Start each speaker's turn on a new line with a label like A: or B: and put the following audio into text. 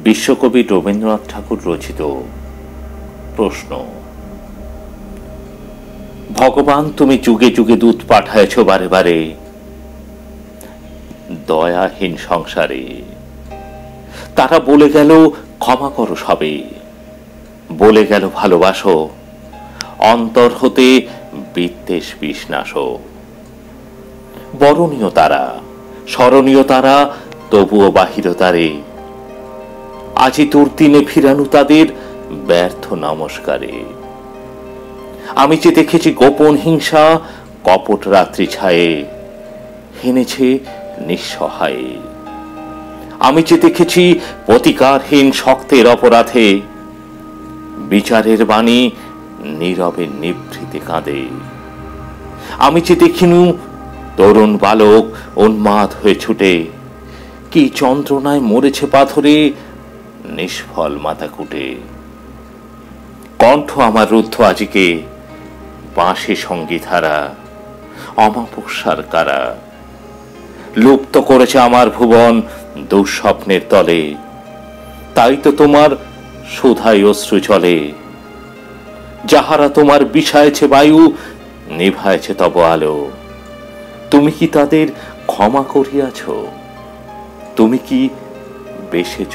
A: বিশ্বকবি রবীন্দ্রনাথ ঠাকুর রচিত প্রশ্ন। ভগবান, তুমি যুগে যুগে দূত পাঠায়েছ বারে বারে দয়াহীন সংসারে। তারা বলে গেল ক্ষমা করো সবে, বলে গেল ভালোবাসো, অন্তর হতে বিদ্বেষ বিষ্ণাস। বরণীয় তারা, স্মরণীয় তারা, তবুও বাহির তারে। আজি তোর দিনে ফিরানু তাদের ব্যর্থ নমস্কারে। আমি যে দেখেছি গোপন হিংসা কপট রাত্রি ছায়ে হেনেছে নিঃসহায়ে। আমি যে দেখেছি প্রতিকারহীন শক্তের অপরাধে বিচারের বাণী নীরবে নিভৃতে কাঁদে। আমি যে দেখিনু তরুণ বালক উন্মাদ হয়ে ছুটে কি যন্ত্রণায় মরেছে পাথরে নিষ্ফল মাথা কুটে। কণ্ঠ আমার রুদ্ধ আজিকে বাঁশি সঙ্গীত হারা অমাবস্যার কারা। লুপ্ত করেছে আমার ভুবন দুঃস্বপ্নের তলে, তাই তো তোমার সুধাই অশ্রু চলে। যাহারা তোমার বিষায়েছে বায়ু নিভায়েছে তব আলো, তুমি কি তাদের ক্ষমা করিয়াছ? তুমি কি বেসেছ?